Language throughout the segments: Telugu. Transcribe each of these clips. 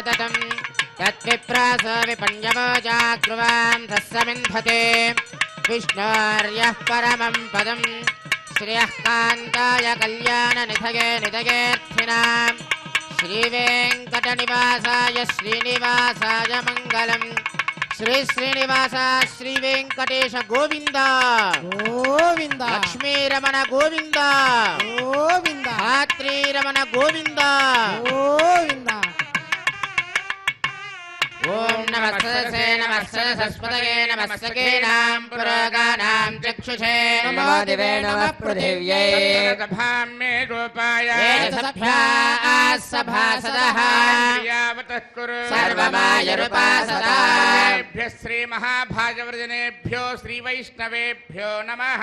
ततं तद्विप्रास विपण्यवोजाग्रुवां तस्समिन्धते विष्णोर्यः परमं पदं श्रियः कान्ताय कल्याणनिधये निधयेऽर्थिनां श्रीवेङ्कटनिवासाय श्रीनिवासाय मङ्गलम् श्री श्रीनिवास श्री वेंकटेश गोविंद गोविंद लक्ष्मी रमण गोविंद गोविंद धात्री रमण गोविंद गोविंद ओम नमस्ते नमस्ते सरस्वतये नमस्ते नाम पुरोगानां चक्षुषे नमो दिवे नमः पृथिव्यै सभां मे गोपाय सभ्या सभासदः यावतः कुरु सर्वमायरूपासदाभ्यः श्री महाभागवतजनेभ्यो श्री वैष्णवेभ्यो नमः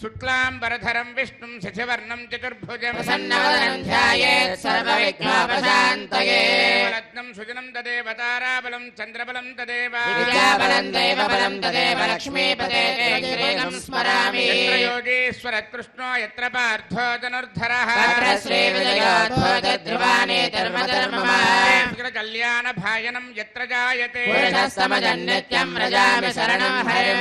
शुक्लांबरधरं विष्णुं शशिवर्णं चतुर्भुजं प्रसन्नवदनं ध्यायेत् सर्वविघ्नोपशान्तये रत्नं सुजनं तदेव ताराबलं चन्द्रबलं तदेव विद्याबलं दैवबलं तदेव लक्ष्मीपते ग्रेगं स्मरामि यत्र योगेश्वर कृष्णो यत्र पार्थो धनुर्धरः तत्र श्रीविजयोद्भूतध्रुवाने धर्मधर्ममाय कल्याणभाजनं यत्र जायते पुरुषस्तमजन्नित्यं व्रजामि शरणं हरिं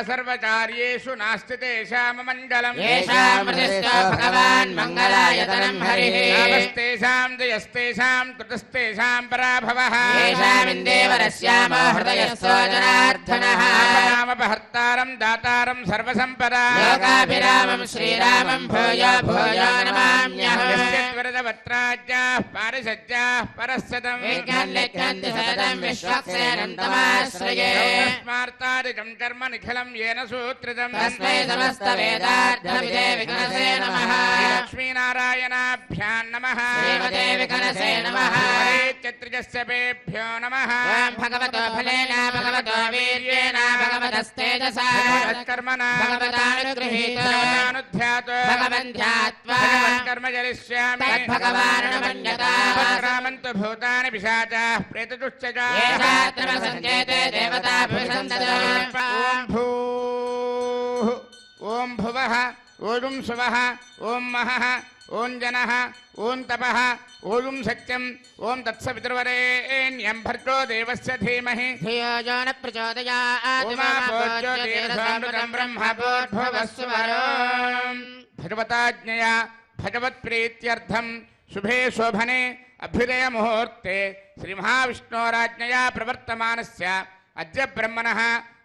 सर्वकार्येषु नास्ति तेषां मङ्गलम् येषामृतिस्तो भगवान् मङ्गलायतनं हरिः नमस्तेषां जयस्तेषां कृतस्तेषां पराभवः येषामिन्देवरस्यामो हृदयस्थो जनार्दनः नामपहर्तारं दातारं सर्वसम्पदा लोकाभिरामं श्रीरामं भूयो भूयो नमाम्यहम् यस्यद्वरदवत्राज्ञाः पारिषज्याः परस्सदं विज्ञान्यज्ञन्ति सततं विश्वक्सेनं तमाश्रये स्मार्तादिकं कर्म निखिलं येन सूत्रितं तस्मै समस्तवेदार्थविदे विघ्नसे नमः लक्ष्मीनारायणाभ्यां नमः श्रीमते विघ्नसे नमः चत्रिजस्यपेभ्यो नमः भगवतो फलेन भगवतो वीर्येण भगवतस्तेजसा कर्मणा भगवतानुगृहीतोऽनुध्यातो भगवन् ध्यात्वा कर्म करिष्यामि तद्भगवान् रामन्तु भूतानि पिशाचाः प्रेतदुश्चजा येषात्र सञ्चेते देवताभ्यसन्दतो ॐ भूः ॐ भुवः ॐ सुवः ॐ महः ॐ जनः ॐ तपः ॐ सत्यम् ॐ तत्सवितुर्वरेण्यं भर्गो देवस्य धीमहि धियो यो न प्रचोदयात् उमाभूज्योतिरसामृतं ब्रह्मभूर्भुवस्सुवरो भगवताज्ञया भगवत्प्रीत्यर्थं शुभे शोभने अभ्युदय मुहूर्ते श्रीमहाविष्णोराज्ञया प्रवर्तमानस्य अद्य ब्रह्मणः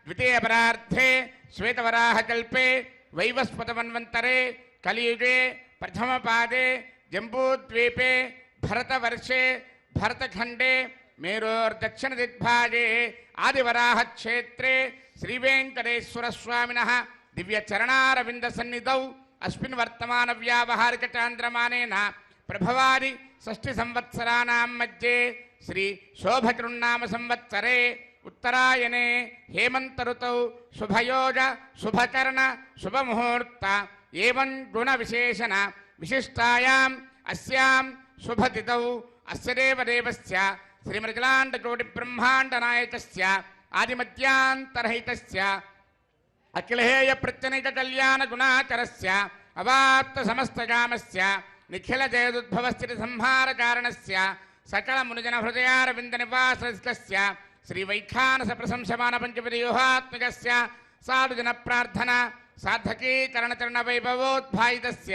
द्वितीयपरार्धे श्वेतवराहकल्पे वैवस्वतमन्वन्तरे कलियुगे प्रथमपादे जम्बूद्वीपे भरतवर्षे भरतखण्डे मेरोर्दक्षिणदिग्भागे आदिवराहक्षेत्रे श्रीवेङ्कटेश्वरस्वामिनः दिव्यचरणारविन्दसन्निधौ अस्मिन् वर्तमानव्यावहारिकचान्द्रमानेन प्रभवादि षष्ठिसंवत्सराणां मध्ये श्री शोभकृन्नाम संवत्सरे उत्तरायणे हेमंत ऋतौ शुभयोग शुभकर्ण शुभमुहूर्त एवं गुण विशेषण विशिष्टायां अस्यां शुभतिथौ अस्य देवदेवस्य श्रीमृगलाण्डकोटि ब्रह्माण्डनायकस्य आदिमध्यान्तरहितस्य अखिलहेय प्रत्यनिक कल्याण गुणाचरस्य अवाप्त समस्तकामस्य निखिल जयदुद्भवस्थिति संहार कारणस्य सकल मुनिजन हृदयारविंद निवासस्य श्री वैखानस प्रशंसमान पंचपदव्यूहात्मकस्य साधुजन प्रार्थना साधकीकरण चरण वैभवोद्भायितस्य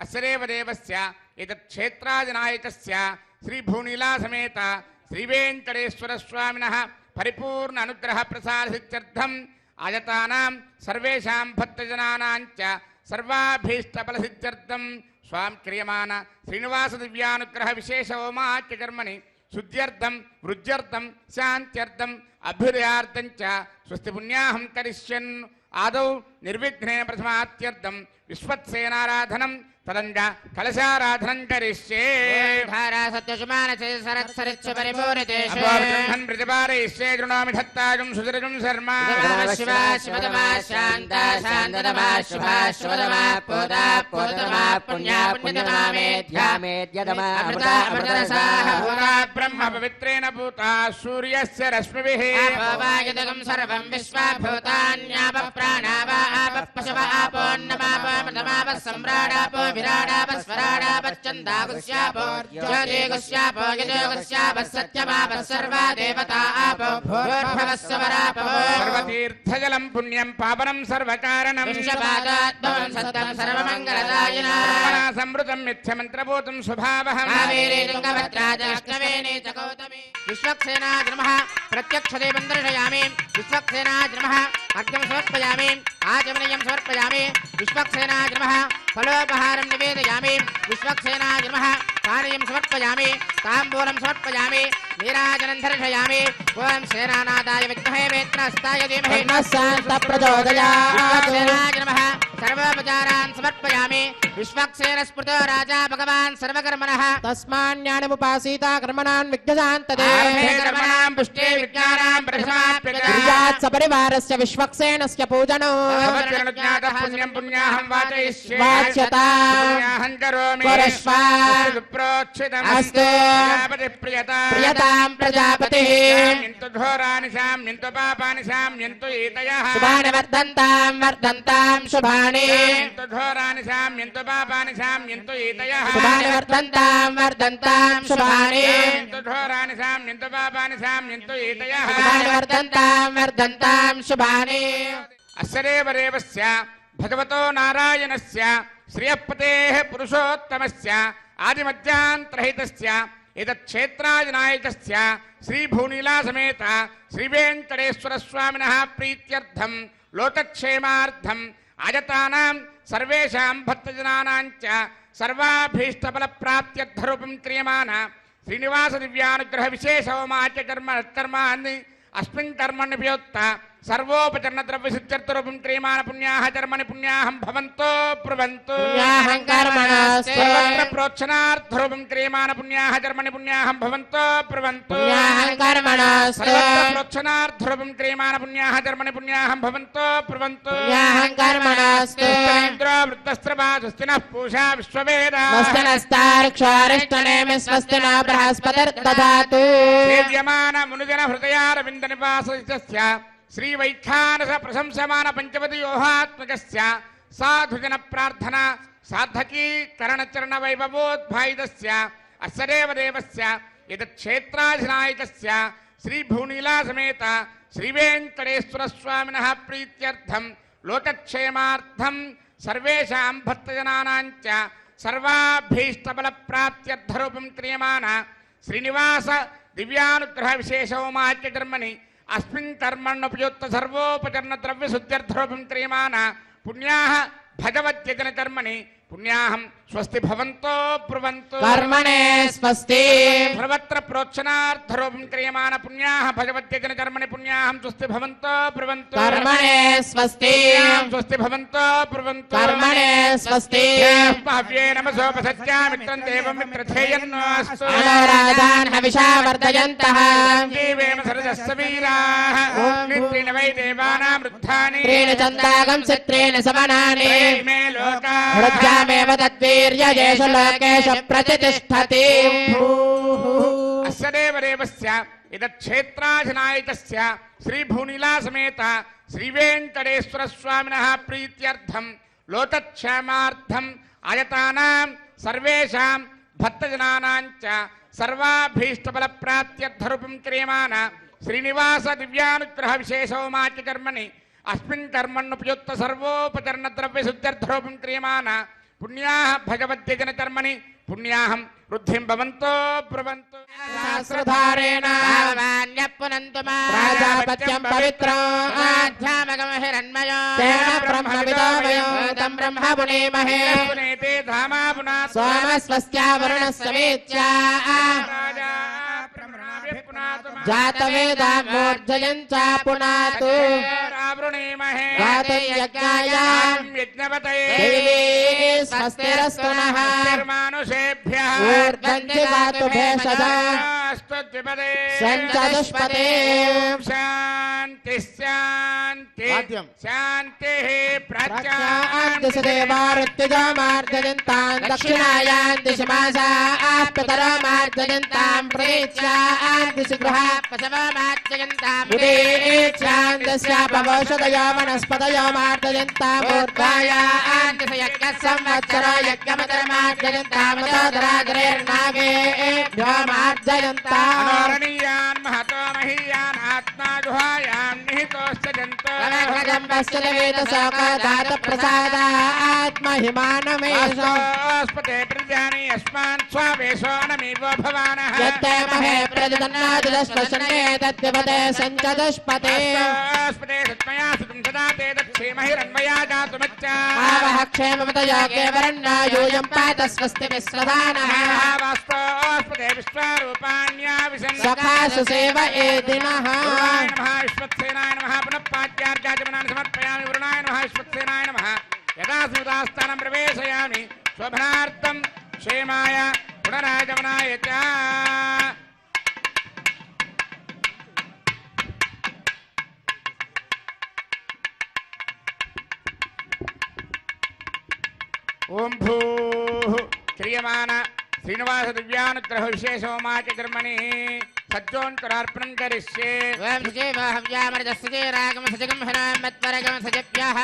अस्य देवदेवस्य एतत् क्षेत्रादिनायकस्य श्री भूनीला समेत श्री वेंकटेश्वर स्वामिनः परिपूर्ण अनुग्रह प्रसाद सिद्ध्यर्थम आयतानां सर्वेषां भक्तजनानां च सर्वाभीष्टफल सिद्ध्यर्थम स्वाम क्रियमाण श्रीनिवास दिव्यानुग्रह विशेष होमाख्य कर्मणि शुद्ध्यर्थम वृद्ध्यर्थम शांत्यर्थम अभ्युदयार्थं च स्वस्ति पुण्याहं करिष्यन् आदौ निर्विघ्नेन प्रथमात्यर्थम विश्वत्सेनाराधनं तदंग कलशाराधनं करिष्ये धारा सत्यशुमानसे सरत्सरिच्छ परिपूरितेषु अपोर्ब्रह्मन् प्रतिपादयिष्ये गृणोमि धत्ताजं सुदृजं शर्मा शिवा शिवतमा शान्ता शान्ततमा शुभा शुभतमा पोता पोततमा पुण्या पुण्यतमा मेध्या मेध्यतमा अमृता अमृतरसाः भूता ब्रह्म पवित्रेण भूता सूर्यस्य रश्मिभिः आपोवायुधकं सर्वं विश्वभूतान्यापः प्राणावा आपः पशव आपोन्नमापो मृतमापः सम्राडापो विराडापः स्वराडापश्चन्दागुस्यापो ज्योतिगुस्यापो यजोगुस्यापः सत्यमापः सर्वा देवता आपो भूर्भुवः स्वरापो सर्वतीर्थजलं पुण्यं पावनं सर्वकारणं विश्वपादात्मं सत्यं सर्वमङ्गलदायिनः ब्रह्मणा संवृतं मिथ्यमन्त्रभूतं स्वभावहं कावेरी तुङ्गभद्राजलक्ष्मी च गौतमी विश्वक्सेनाय नमः प्रत्यक्षदेवं दर्शयामि विश्वक्सेनाय नमः अर्घ्यं समर्पयामि आचमनीयं समर्पयामि विश्वक्सेनाय नमः फलोपहारं निवेदयामि विश्वक्सेनाय नमः पानीयं समर्पयामि ताम्बूलं समर्पयामि नीराजनं दर्शयामि ओं सेनानादाय विद्महे वेत्रहस्ताय धीमहि प्रचोदयात् विश्वक्सेनाय नमः सर्वोपचारान् समर्पयामि विश्वक्सेन स्मृतो राजा भगवान् सर्वकर्मणः तस्मान्यानमुपासीता कर्मणान् विघ्नशान्तते कर्मणां पुष्टे विज्ञानां प्रथमाप्यता क्रियात् सपरिवारस्य विश्वक्सेनस्य पूजनो भवत्यनुज्ञातः पुण्यं पुण्याहं वाचयिष्ये वाच्यता पुण्याहं करोमि परश्वा विप्रोक्षितम् अस्तु प्रियता प्रियतां प्रजापतिः शाम्यन्तु घोराणि शाम्यन्तु पापानि शाम्यन्तु एतयः शुभानि वर्धन्तां शुभानि शाम्यन्तु घोराणि शाम्यन्तु पापानि शाम्यन्तु एतयः शुभानि वर्धन्तां शुभानि शाम्यन्तु घोराणि शाम्यन्तु पापानि शाम्यन्तु एतयः शुभानि वर्धन्तां शुभानि अस्य देवदेवस्य भगवतो नारायणस्य श्रियःपतेः पुरुषोत्तमस्य आदिमध्यान्तरहितस्य एतच्छेत्राजनायकस्य श्रीभूनीलासमेत श्रीवेङ्कटेश्वरस्वामिनः प्रीत्यर्थं लोकक्षेमार्थम् आयतानां सर्वेषां भक्तजनानां च सर्वाभीष्टफलप्राप्त्यर्थरूपं क्रियमाण श्रीनिवासदिव्यानुग्रहविशेषहोमाच्यकर्माणि अस्मिन् कर्मण्यपयोक्त सर्वोपचरणद्रव्यसिद्ध्यर्थरूपं क्रियमाण पुण्याः कर्मणि पुण्याहं भवन्तो ब्रुवन्तु पुण्याहं कर्मणस्तु सर्वत्र प्रोक्षणार्थरूपं क्रियमाण पुण्याः कर्मणि पुण्याहं भवन्तो ब्रुवन्तु पुण्याहं कर्मणस्तु सर्वत्र प्रोक्षणार्थरूपं क्रियमाण पुण्याः कर्मणि पुण्याहं भवन्तो ब्रुवन्तु पुण्याहं कर्मणस्तु इन्द्रो वृत्तस्त्रवा स्वस्तिनः पूषा विश्ववेदा स्वस्तिनस्तार्क्ष्वारिष्टनेमि स्वस्ति न बृहस्पतिर्दधातु सेव्यमान मुनिजन हृदयारविन्द निवासस्य श्रीवैखानस प्रशंसमान पंचवदयोहात्मकस्य साधुजन प्रार्थना साधकी करणचरण वैभवोद्भायितस्य अस्य देवदेवस्य एतच्छेत्राधिनायकस्य श्रीभूनीलासमेत श्रीवेङ्कटेश्वरस्वामिनः प्रीत्यर्थं लोकक्षेमार्थं सर्वेषां भक्तजनानां च सर्वाभीष्टफलप्राप्त्यर्थरूपं क्रियमाण श्रीनिवास दिव्यानुग्रहविशेषहोमाच्यकर्मणि अस्मिन् कर्मण्युपयुक्त सर्वोपचरणद्रव्यशुद्ध्यर्थरूपं क्रियमाण पुण्याः भगवद्यजनकर्मणि पुण्याहं स्वस्ति भवन्तो ब्रुवन्तु कर्मणे स्वस्ति सर्वत्र प्रोक्षणार्थरूपं क्रियमाण पुण्याः भगवद्यजनकर्मणि पुण्याहं स्वस्ति भवन्तो ब्रुवन्तु कर्मणे स्वस्ति स्वस्ति भवन्तो ब्रुवन्तु कर्मणे स्वस्ति भाव्ये नमसोपसत्या मित्रं देवं मित्रथेयन्नोऽस्तु मनोराधान् हविषा वर्धयन्तः जीवेम सरदस्य वीराः नित्रेण वै देवानां वृद्धानि त्रीणि चन्दागं चित्रेण समनानि मे लोकाः हृद्यामेव तद्वीर्यजेषु लोकेषु प्रतिष्ठति अस्य देवदेवस्य एतच्छेत्राधिनायकस्य श्रीभूनीलासमेत श्रीवेङ्कटेश्वरस्वामिनः प्रीत्यर्थं लोकक्षेमार्थम् आयतानां सर्वेषां भक्तजनानां च सर्वाभीष्टफलप्राप्त्यर्थरूपं क्रियमाण श्रीनिवास दिव्यानुग्रहविशेषहोमाच्यकर्मणि अस्मिन् कर्मण्युपयुक्त सर्वोपचरणद्रव्यशुद्ध्यर्थरूपं क्रियमाण पुण्याः भगवद्यजनकर्मणि पुण्याहं वृद्धिं भवन्तो ब्रुवन्तु सहस्रधारेण भगवान्यः प्राजापत्यं पवित्रं आध्यात्मकं हिरण्मयो तेन ब्रह्मविदो वयं तं ब्रह्म पुनेमहे पुनेते धामा पुनः सोमस्वस्त्या वरुणस्समेत्या राजा ब्रह्मणाभिः पुनातु जातवेदा मूर्धयं च पुनातु रावृणीमहे गातयज्ञाय यज्ञपतये देवी स्वस्तिरस्तु नः निर्मानुषेभ्यः ऊर्ध्वं दिवातु भेषज स्तुतिपदे सञ्चतुष्पदे शान्ति शान्ति वाद्यं। शान्तिः प्रत्यादेवारुत्यजामार्जयन्तां दक्षिणायां दिशमासाप्ततरमार्जयन्तां प्रतीच्यां दिशगृहा पशवमार्जयन्तां उदीच्यां दस्यापवौषधयो वनस्पतयो मार्जयन्तां ऊर्ध्वायां संवत्सरो यज्ञमतरमार्जयन्तां मार्जयन्ताम् अनोरणीयान् महतो महीयान् आत्मा गुहायां निहितोऽस्य जन्तो आत्महिमानमेस्पते प्रजानि यस्मान् स्वावेशो नमीवो भवानः महे प्रजदन्नादिदस्पशने तद्विपदे सञ्चदुष्पते स्पते सत्मया सुतं सदा ते दक्षेमहिरन्वया जातुमच्चा क्षेमतया केवरण्णायूयं पात स्वस्ति विश्वदानः वास्तोस्पते विश्वारूपाण्या विशन् सखासु सेव एदिनः नमः विश्वक्सेनाय नमः पुनः पाद्यार्घ्याचमनानि समर्पयामि वरुणाय नमः विश्वक्सेनाय नमः यदा सुदास्थानं प्रवेशयामि शोभनार्थं क्षेमाय पुनरागमनाय च ओम भूः क्रियमाण श्रीनिवास दिव्यानुग्रह विशेष होमाच कर्मणि सज्जोन्तरार्पणं करिष्ये वयं सुजेव हव्यामृतस्सुजेरागम सजगं हरामत्वरगम सजप्यः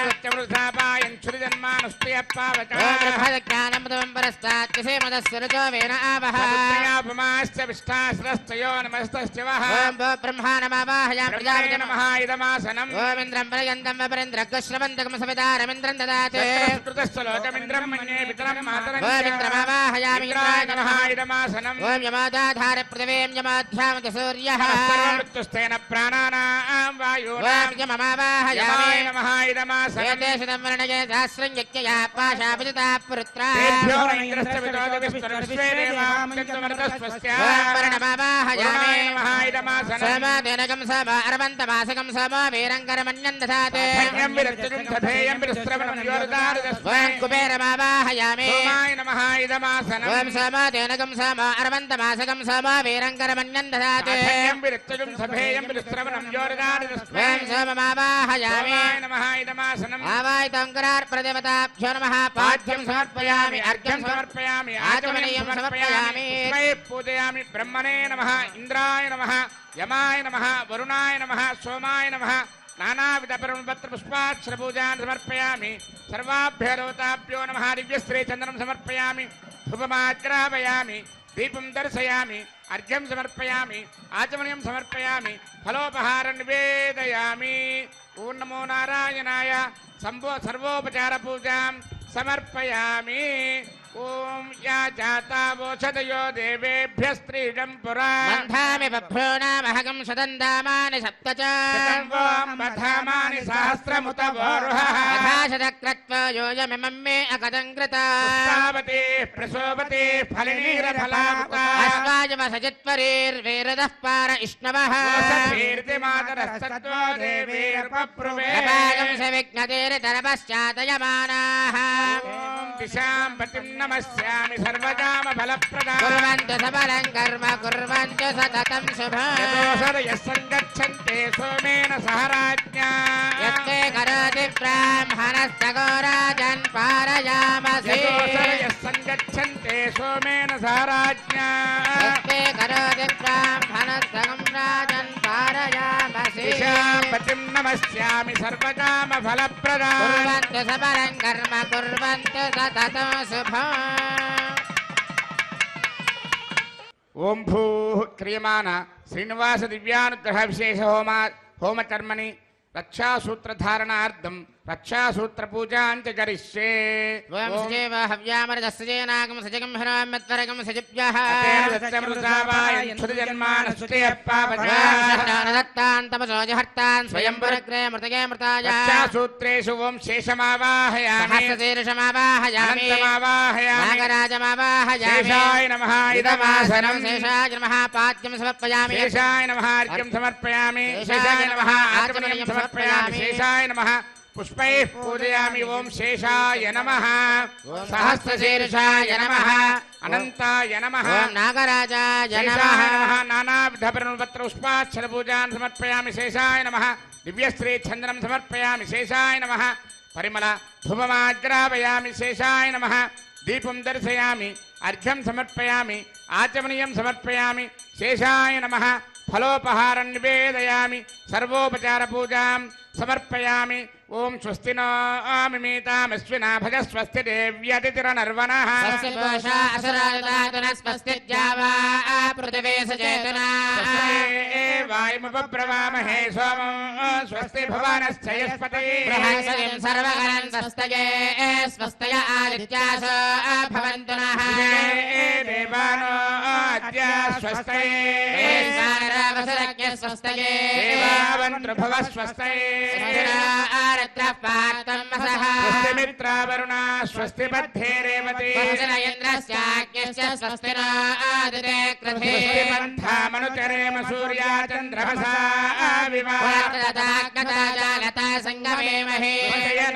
सत्यवृथापायन् क्षुरिजन्मानुष्टयप्पावचः ब्रह्मज्ञानमृतं परस्तात् मदस्सुरजो वेन आवः पुण्यापमाश्च विष्ठाश्रस्तयो नमस्तश्च वः ओम ब्रह्मा नमावाहयामि प्रजापते नमः इदमासनम् ओम इंद्रं पर्यन्तं वपरेन्द्रग्श्रवन्तकं सवितारमिन्द्रं ददाते कृतश्च लोकमिन्द्रं मन्ये पितरं मातरं ओम इंद्रमावाहयामि इन्द्राय नमः इदमासनम् ओम यमादाधार पृथिवीं यमाध्यामत सूर्यः सर्वमृत्युस्तेन प्राणानां वायुनां ओम यममावाहयामि नमः इदमासनम् एतेषु वर्णये सहस्रं यज्ञया पाशापिता पुत्रा तेभ्यो न इन्द्रस्य विदोदविस्तरविश्वे देवामृतमृतस्वस्य ओम वर्णमावाहयामि नमः इदमासनम् समादेनकं समा अरवन्तमासकं समा वीरङ्करमण्यं दधाते धन्यं विरक्तजं सधेयं विरस्त्रवणं योरदारदस्मै ओम कुबेरमावाहयामि सोमाय नमः इदमासनम् ओम समादेनकं समा अरवन्तमासकं समा वीरङ्करमण्यं दधाते धन्यं विरक्तजं सधेयं विरस्त्रवणं योरदारदस्मै ओम सोममावाहयामि सोमाय नमः इदमासनम् आवाहितङ्करार्प्रदेवताभ्यो नमः पाद्यं समर्पयामि अर्घ्यं समर्पयामि आचमनीयं समर्पयामि तस्मै पूजयामि ब्रह्मणे नमः इंद्राय नमः यमाय नमः वरुणाय नमः सोमाय नमः नानाविधपरमपत्रपुष्पाक्षरपूजान् समर्पयामि सर्वाभ्यो देवताभ्यो नमः दिव्यश्रीचन्दनं समर्पयामि धूपमाग्रापयामि दीपं दर्शयामि अर्घ्यं समर्पयामि आचमनीयं समर्पयामि फलोपहारं निवेदयामि ओं नमो नारायणाय सर्वोपचारपूजां समर्पयामि ओं या जातावोषधयो देवेभ्यस्त्रीडं पुरा मन्धामि बभ्रूणामहगं सदन्दामानि सप्त च बधामानि सहस्रमुत वोरुहः यथाशतक्रत्वा योजमिमं मे अकदङ्कृता पुष्पावती प्रसोपती फलिनीरफलामुता अस्माजमसजित्वरीर्वेरदः पार इष्णवः कीर्तिमातरस्तत्त्वो देवीर्पप्रुवे अपागं सविघ्नतेरितरपश्चातयमानाः दिशां पतिं नमस्यामि सर्वकामफलप्रदां कुर्वन्तु सबलं कर्म कुर्वन्तु सततं शुभम् यतोऽसरयः सङ्गच्छन्ते सोमेन सह राज्ञा यत्ते करोति ब्राह्मणस्तगोराजन् पारयामसि यतोऽसरयः सङ्गच्छन्ते सोमेन सह राज्ञा यत्ते करोति ब्राह्मणस्तगं राजन् पारयामसि दिशां पतिं नमस्यामि सर्वकामफलप्रदां कुर्वन्तु सबलं कर्म कुर्वन्तु सततं शुभम् ओं भूः क्रियमाण श्रीनिवास दिव्यानुग्रह विशेष होमकर्मणि रक्षासूत्रधारणार्थं रक्षासूत्रपूजां च करिष्ये वयं सजेव हव्यामृतस्सजेनागं सजगं हरामत्वरगं सजिभ्यः दत्तान् तपसोजहर्तान् स्वयं पुरग्रे मृतगे मृताय रक्षासूत्रेषु ओं शेषमावाहयामि सहस्रशीर्षमावाहयामि नागराजमावाहयामि शेषाय नमः इदमासनं शेषाय नमः पाद्यं समर्पयामि शेषाय नमः अर्घ्यं समर्पयामि शेषाय नमः आचमनीयं समर्पयामि शेषाय नमः पुष्पैः पूजयामि ओम शेषाय नमः सहस्रशीर्षाय नमः अनंताय नमः ఓం నాగరాజాయ शेषाय నమః नमः नानाविधपत्र पुष्पाक्षर पूजान् समर्पयामि शेषाय नमः दिव्यश्री चंदनं समर्पयामि शेषाय नमः परिमल धूपमाग्रापयामि शेषाय नमः दीपं दर्शयामि अर्घ्यं समर्पयामि आचमनीयं समर्पयामि शेषाय नमः फलोपहारं निवेदयामि सर्वोपचार पूजां समर्पयामि ओम स्वस्ति नो मिमीतामश्विना भज स्वस्ति देव्यतिथिरनर्वणः స్వస్తి పూషా అసురాజాతున స్వస్తి జావా పృథివీ సచేతనా वायुमुपब्रवामहे सोमं स्वस्ति भुवनश्चयस्पतये బృహస్పతిం సర్వగణం స్వస్తయే స్వస్తయ ఆదిత్యాసో భవంతు నః देवानो अद्य स्वस्तये ఈశ్వరవసరజ్ఞ స్వస్తయే देवावन्त्रभुवः स्वस्तये ఆరత్ర పార్తం వసః स्वस्ति मित्रावरुणा स्वस्ति मध्ये रेवती వరుణ ఇంద్రస్యాజ్ఞశ్చ స్వస్తి న ఆదితే కృధే स्वस्ति मन्थामनुचरेम सूर्या चन्द्रमसा विवा జాగతా సంగమే మహే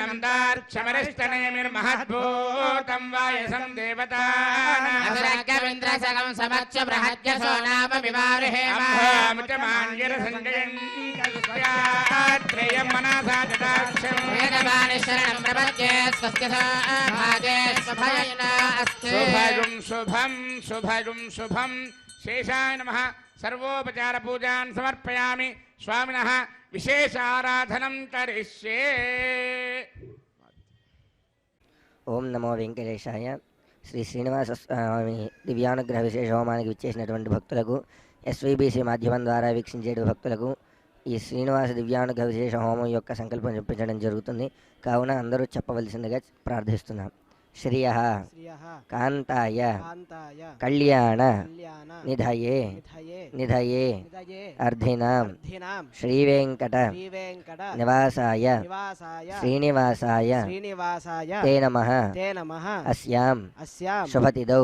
नन्दार्क्षमरिष्टनेमिर्महद्भूतं वायसं देवतानाम् అసురగ్రమింద్రసగం సమక్ష బృహద్యసో నామ వివారుహేమ अम्भामुचमान्यरसञ्जयन् मनसा जटाक्षम् వేదవాణి శరణం ప్రపద్యే స్వస్తి భాగే స్వభయన అస్తు शुभगुं शुभं शुभगुं शुभं शेषाय नमः सर्वोपचार पूजान् समर्पयामि स्वामिनः विशेष आराधनं करिष्ये ఓం నమో వెంకటేశాయ. శ్రీ శ్రీనివాస స్వామి దివ్యానుగ్రహ విశేష హోమానికి విచ్చేసినటువంటి భక్తులకు, ఎస్వీబీసీ మాధ్యమం ద్వారా వీక్షించే భక్తులకు ఈ శ్రీనివాస దివ్యానుగ్రహ విశేష హోమం యొక్క సంకల్పం చెప్పించడం జరుగుతుంది. కావున అందరూ చెప్పవలసిందిగా ప్రార్థిస్తున్నాం. శ్రియః కాంతాయ కళ్యాణ నిధయే నిధయే అర్ధినాం శ్రీవేంకట నివాసాయ శ్రీనివాసాయ తే నమః అస్యాం శుభతిథౌ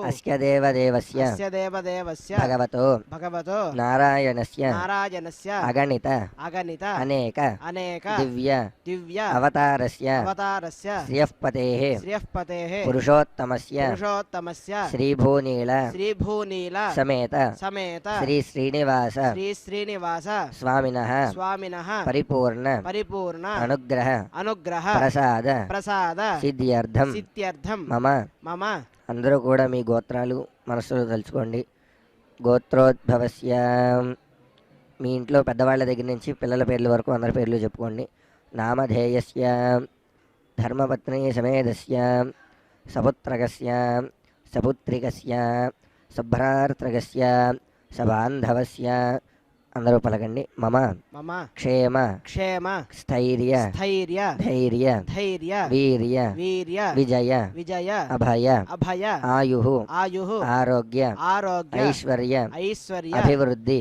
అస్య దేవదేవస్య భగవతో నారాయణస్య అగణిత అనేక దివ్య అవతారస్య శ్రియఃపతేః పురుషోత్తమస్య శ్రీభూనీల సమేత శ్రీ శ్రీనివాస స్వామినః పరిపూర్ణ అనుగ్రహ ప్రసాద సిద్ధ్యర్థం మమ అందరూ కూడా మీ గోత్రాలు మనసులో తలుచుకోండి. గోత్రోద్భవస్య మీ ఇంట్లో పెద్దవాళ్ళ దగ్గర నుంచి పిల్లల పేర్ల వరకు అందరి పేర్లు చెప్పుకోండి. నామధేయస్య ధర్మపత్ని సమేతస్య సపుత్రకస్య సపుత్రికస్య సభ్రార్త్రకస్య సబాంధవస్య అందరూ పలకండి. మమ క్షేమ స్థైర్య ధైర్య వీర్య విజయ అభయ ఆయుః ఆరోగ్య ఐశ్వర్య అభివృద్ధి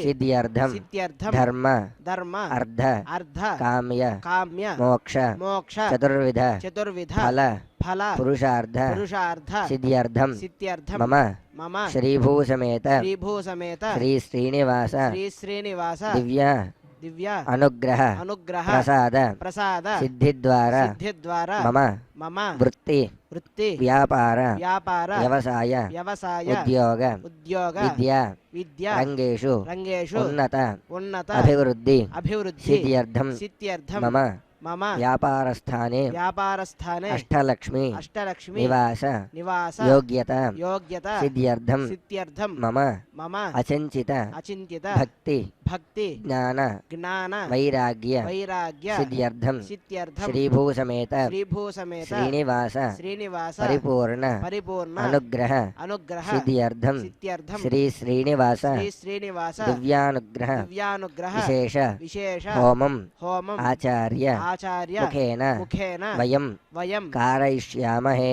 సిద్ధ్యర్థం ధర్మ అర్థ కామ్య మోక్ష చతుర్విధ ఫల పురుషార్థ సిద్ధ్యర్థం మమ శ్రీభూసమేత శ్రీ శ్రీనివాస దివ్య అనుగ్రహ ప్రసాద సిద్ధిద్వారా మమ వృత్తి వ్యాపార వ్యవసాయ ఉద్యోగ విద్యా రంగేషు ఉన్నత అభివృద్ధి సిద్ధ్యర్థం మమ వ్యాపారస్థానే అష్టలక్ష్మి నివాస యోగ్యత సిద్ధ్యర్థం మమ అచంచిత భక్తి జ్ఞాన వైరాగ్య సిద్ధ్యర్థం శ్రీభూసమేత శ్రీనివాస పరిపూర్ణ అనుగ్రహ సిద్ధ్యర్థం శ్రీ శ్రీనివాస దివ్యానుగ్రహ విశేష హోమం ఆచార్య ముఖేన వయం కారయిష్యామహే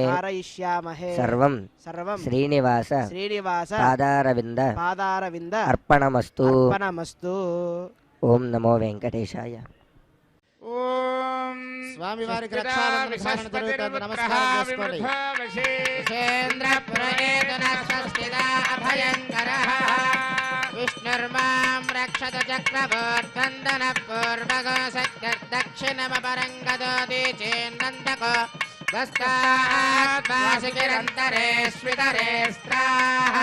సర్వం శ్రీనివాస పాదారవింద అర్పణమస్తు. ఓం నమో వెంకటేశాయ. ఓం స్వామివారికి రక్షాబంధన విధానం జరుగుతుంది. నమస్కారం చేసుకోండి. విష్ణుర్మాం रक्षतु चक्रवर्तन्दन पूर्वगो सत्यर्दक्षिणमपरङ्गदोति चेन्नन्दको दस्तात्मासिकिरन्तरे स्वितरे स्त्राः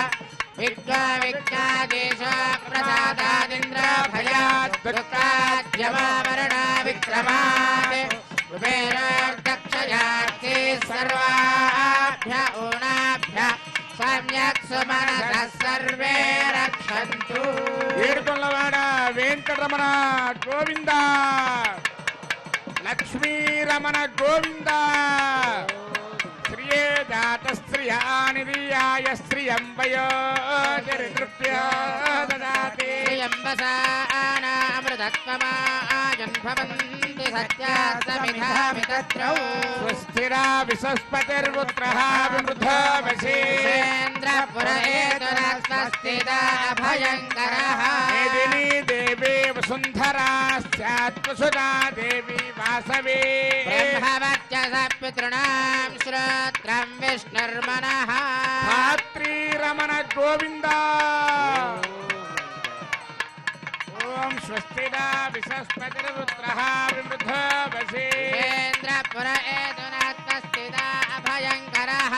विद्वादेशो प्रसादादिन्द्र भयात् दुःखाद्यमावरणा विक्रमात् कुबेरोर्दक्षयार्थे सर्वाभ्य ऊणाभ्य सम्यक् सुमनसः सर्वे रक्षन्तु ఏడుకొండలవాడ వెంకటరమణ గోవింద లక్ష్మీరమణ గోవింద శ్రియే జాత శ్రియానిర్యాయ శ్రియంబయో దరిద్రప్యో దదాతి శ్రియంబసానామృతత్వమాజన్భవంతి సత్యాస్తమిధామితత్రౌ స్వస్తిరా విశస్పతిర్పుత్రః విమృధో వశేంద్రపురేతురస్వస్తిదా అభయంకరః మేదినీ దేవీ వసుంధరా స్యాత్వసుదా దేవీ వాసవే బ్రహ్మవర్చస పితॄణాం శ్రోత్రం విష్ణుర్మనః ధాత్రీరమణ గోవింద ఓం స్వస్తిదా విశస్పతిర్పుత్రః విమృధో వశేంద్రపురేతురస్వస్తిదా అభయంకరః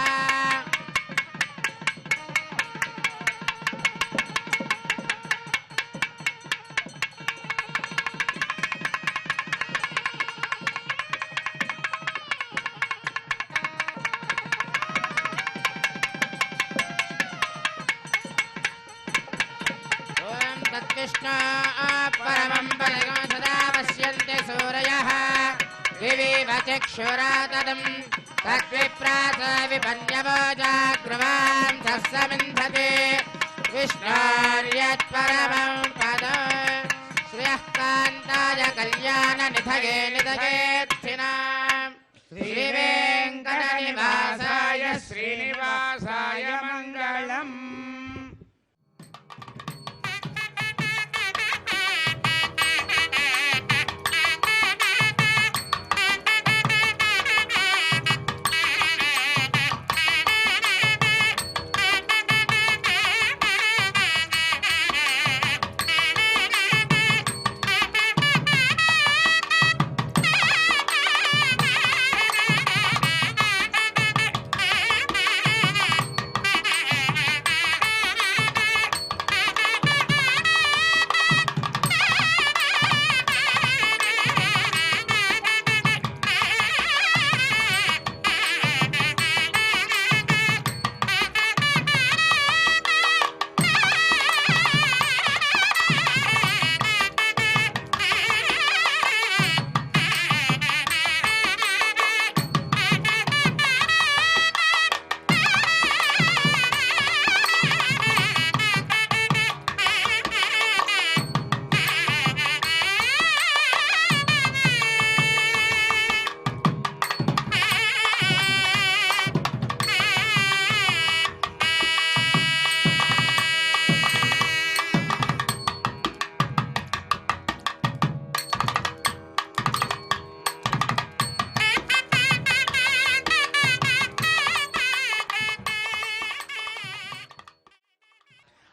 तत्कृष्णा परमं पदगं सदा पश्यन्ति सूरयः विविव चक्षुरा तदं तद्विप्रास विपन्यवो जाग्रवां सस्समिन्धते विष्णोर्यत्परमं पदं श्रियः कान्ताय कल्याणनिधये निधयेत्थिनां श्रीवेङ्कटनिवासाय శ్రీనివాసాయ మంగళం.